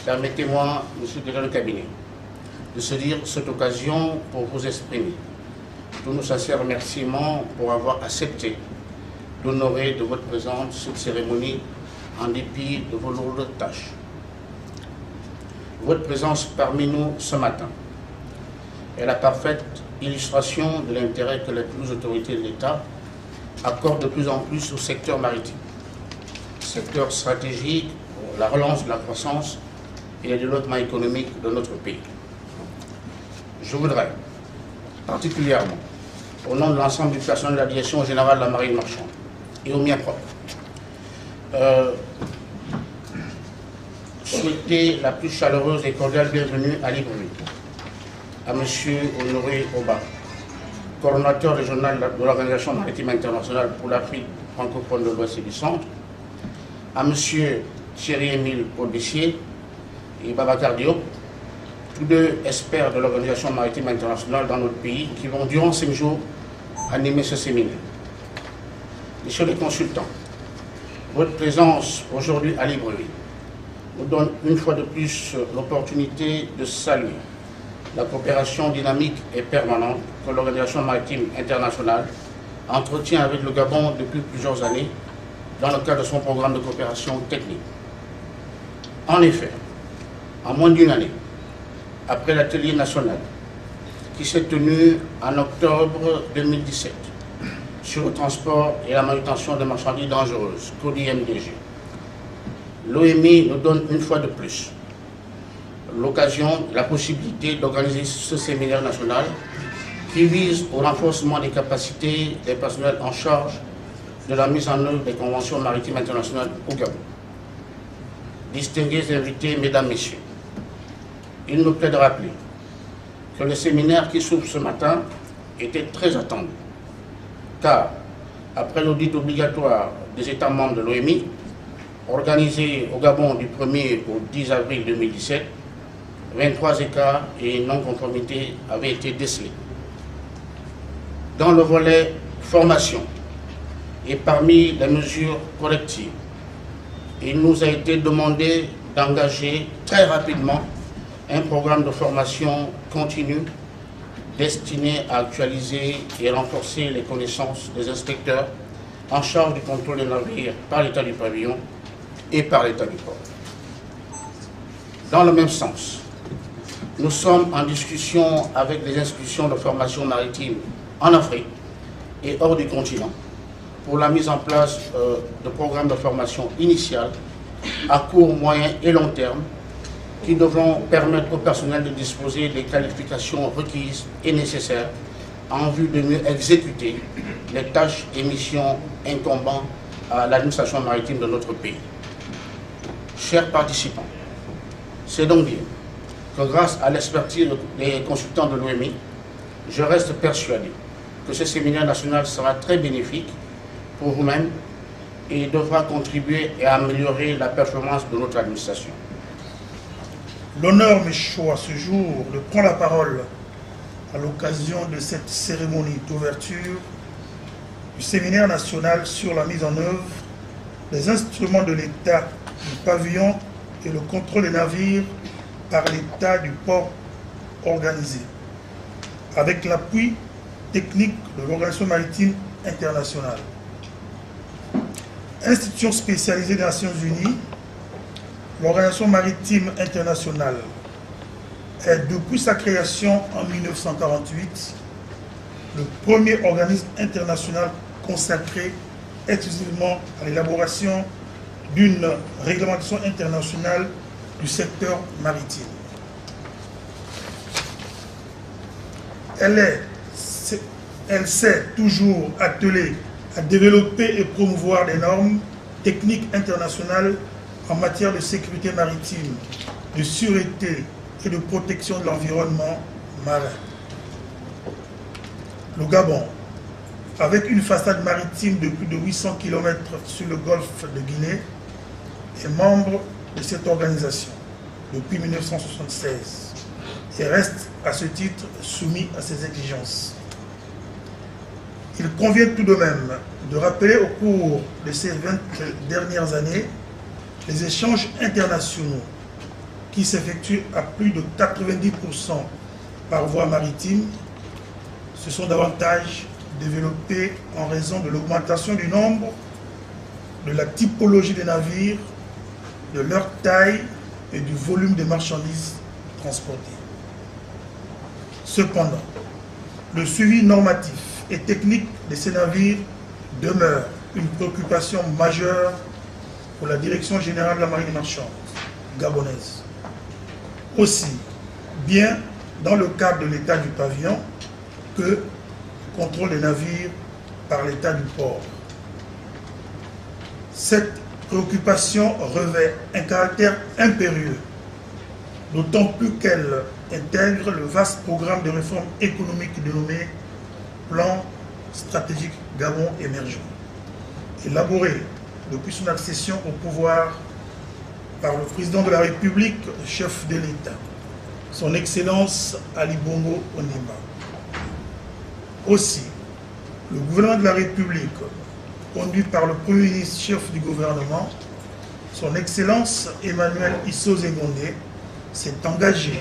Permettez-moi, Monsieur le Directeur de cabinet, de saisir cette occasion pour vous exprimer tous nos sincères remerciements pour avoir accepté d'honorer de votre présence cette cérémonie en dépit de vos lourdes tâches. Votre présence parmi nous ce matin est la parfaite illustration de l'intérêt que les plus autorités de l'État accordent de plus en plus au secteur maritime, secteur stratégique pour la relance de la croissance et le développement économique de notre pays. Je voudrais particulièrement, au nom de l'ensemble du personnel de la Direction générale de la marine marchande et au mien propre, souhaiter la plus chaleureuse et cordiale bienvenue à Libreville, à M. Honoré Oba, coordonnateur régional de l'Organisation maritime internationale pour l'Afrique francophone de l'Ouest et du Centre, à M. Thierry-Émile Paul-Bissier et Babacar Diop, tous deux experts de l'Organisation maritime internationale dans notre pays, qui vont durant 5 jours animer ce séminaire. Messieurs les consultants, votre présence aujourd'hui à Libreville nous donne une fois de plus l'opportunité de saluer la coopération dynamique et permanente que l'Organisation maritime internationale entretient avec le Gabon depuis plusieurs années dans le cadre de son programme de coopération technique. En effet, en moins d'une année, après l'atelier national qui s'est tenu en octobre 2017 sur le transport et la manutention de marchandises dangereuses, CODIMDG, l'OMI nous donne une fois de plus l'occasion, la possibilité d'organiser ce séminaire national qui vise au renforcement des capacités des personnels en charge de la mise en œuvre des conventions maritimes internationales au Gabon. Distingués invités, mesdames, messieurs, il me plaît de rappeler que le séminaire qui s'ouvre ce matin était très attendu, car après l'audit obligatoire des États membres de l'OMI, organisé au Gabon du 1er au 10 avril 2017, 23 écarts et non-conformités avaient été décelés. Dans le volet formation et parmi les mesures correctives, il nous a été demandé d'engager très rapidement un programme de formation continue destiné à actualiser et renforcer les connaissances des inspecteurs en charge du contrôle des navires par l'État du pavillon et par l'État du port. Dans le même sens, nous sommes en discussion avec les institutions de formation maritime en Afrique et hors du continent pour la mise en place de programmes de formation initiale à court, moyen et long terme qui devront permettre au personnel de disposer des qualifications requises et nécessaires en vue de mieux exécuter les tâches et missions incombant à l'administration maritime de notre pays. Chers participants, c'est donc dire que grâce à l'expertise des consultants de l'OMI, je reste persuadé que ce séminaire national sera très bénéfique pour vous-même et devra contribuer à améliorer la performance de notre administration. L'honneur m'est chaud à ce jour de prendre la parole à l'occasion de cette cérémonie d'ouverture du séminaire national sur la mise en œuvre des instruments de l'État du pavillon et le contrôle des navires par l'État du port organisé, avec l'appui technique de l'Organisation maritime internationale. Institution spécialisée des Nations Unies, l'Organisation maritime internationale est, depuis sa création en 1948, le premier organisme international consacré exclusivement à l'élaboration d'une réglementation internationale du secteur maritime. Elle s'est toujours attelée à développer et promouvoir des normes techniques internationales en matière de sécurité maritime, de sûreté et de protection de l'environnement marin. Le Gabon, avec une façade maritime de plus de 800 km sur le golfe de Guinée, est membre de cette organisation depuis 1976 et reste à ce titre soumis à ses exigences. Il convient tout de même de rappeler au cours de ces 20 dernières années les échanges internationaux qui s'effectuent à plus de 90% par voie maritime se sont davantage développés en raison de l'augmentation du nombre, de la typologie des navires, de leur taille et du volume des marchandises transportées. Cependant, le suivi normatif et technique de ces navires demeure une préoccupation majeure pour la Direction générale de la marine marchande gabonaise. Aussi, bien dans le cadre de l'État du pavillon que le contrôle des navires par l'État du port. Cette préoccupation revêt un caractère impérieux, d'autant plus qu'elle intègre le vaste programme de réforme économique dénommé Plan stratégique Gabon émergent, élaboré depuis son accession au pouvoir par le président de la République, chef de l'État, son Excellence Ali Bongo Ondimba. Aussi, le gouvernement de la République, conduit par le Premier ministre chef du gouvernement, son Excellence Emmanuel Isso Zengondé, s'est engagé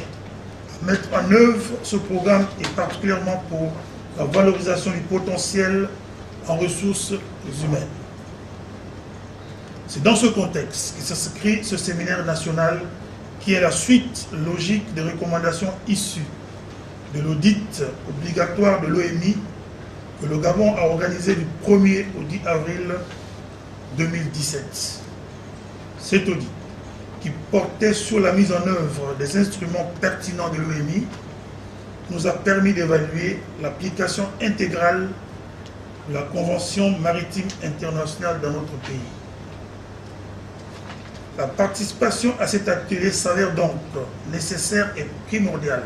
à mettre en œuvre ce programme et particulièrement pour la valorisation du potentiel en ressources humaines. C'est dans ce contexte que s'inscrit ce séminaire national qui est la suite logique des recommandations issues de l'audit obligatoire de l'OMI que le Gabon a organisé du 1er au 10 avril 2017. Cet audit, qui portait sur la mise en œuvre des instruments pertinents de l'OMI, nous a permis d'évaluer l'application intégrale de la Convention maritime internationale dans notre pays. La participation à cet atelier s'avère donc nécessaire et primordiale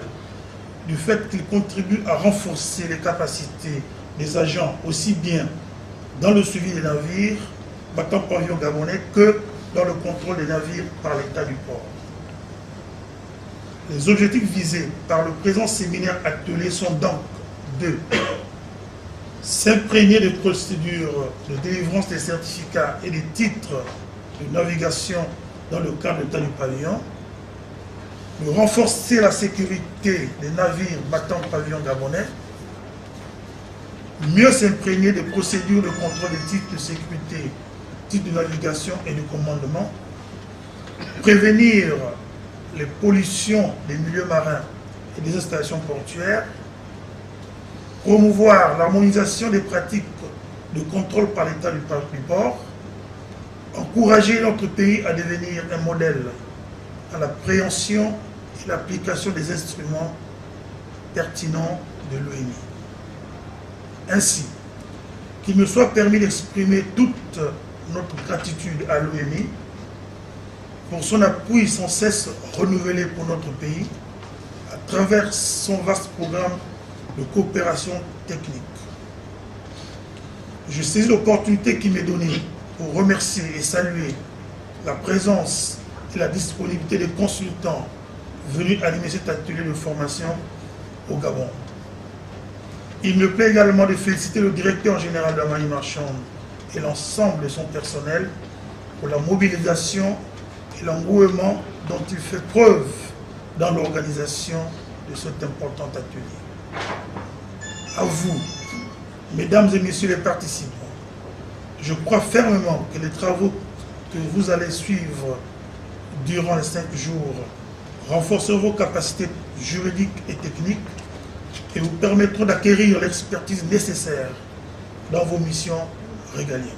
du fait qu'il contribue à renforcer les capacités des agents aussi bien dans le suivi des navires battant pavillon gabonais que dans le contrôle des navires par l'État du port. Les objectifs visés par le présent séminaire atelier sont donc de s'imprégner des procédures de délivrance des certificats et des titres de navigation dans le cadre de l'État du pavillon, de renforcer la sécurité des navires battant pavillon gabonais, mieux s'imprégner des procédures de contrôle des titres de sécurité, titres de navigation et de commandement, prévenir les pollutions des milieux marins et des installations portuaires, promouvoir l'harmonisation des pratiques de contrôle par l'État du port, encourager notre pays à devenir un modèle à la préhension et l'application des instruments pertinents de l'OMI. Ainsi, qu'il me soit permis d'exprimer toute notre gratitude à l'OMI pour son appui sans cesse renouvelé pour notre pays à travers son vaste programme de coopération technique. Je saisis l'opportunité qui m'est donnée pour remercier et saluer la présence et la disponibilité des consultants venus animer cet atelier de formation au Gabon. Il me plaît également de féliciter le directeur général de la marine marchande et l'ensemble de son personnel pour la mobilisation et l'engouement dont il fait preuve dans l'organisation de cet important atelier. À vous, mesdames et messieurs les participants, je crois fermement que les travaux que vous allez suivre durant les 5 jours renforceront vos capacités juridiques et techniques et vous permettront d'acquérir l'expertise nécessaire dans vos missions régaliennes.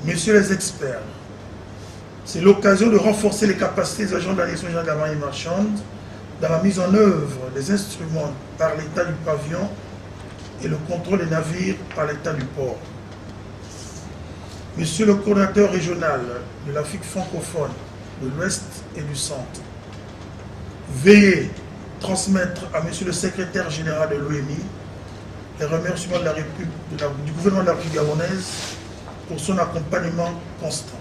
Messieurs les experts, c'est l'occasion de renforcer les capacités des agents de la Direction générale de la marine marchande dans la mise en œuvre des instruments par l'État du pavillon et le contrôle des navires par l'État du port. Monsieur le coordinateur régional de l'Afrique francophone, de l'Ouest et du Centre, veuillez transmettre à Monsieur le secrétaire général de l'OMI les remerciements de la République, du gouvernement de la République gabonaise pour son accompagnement constant.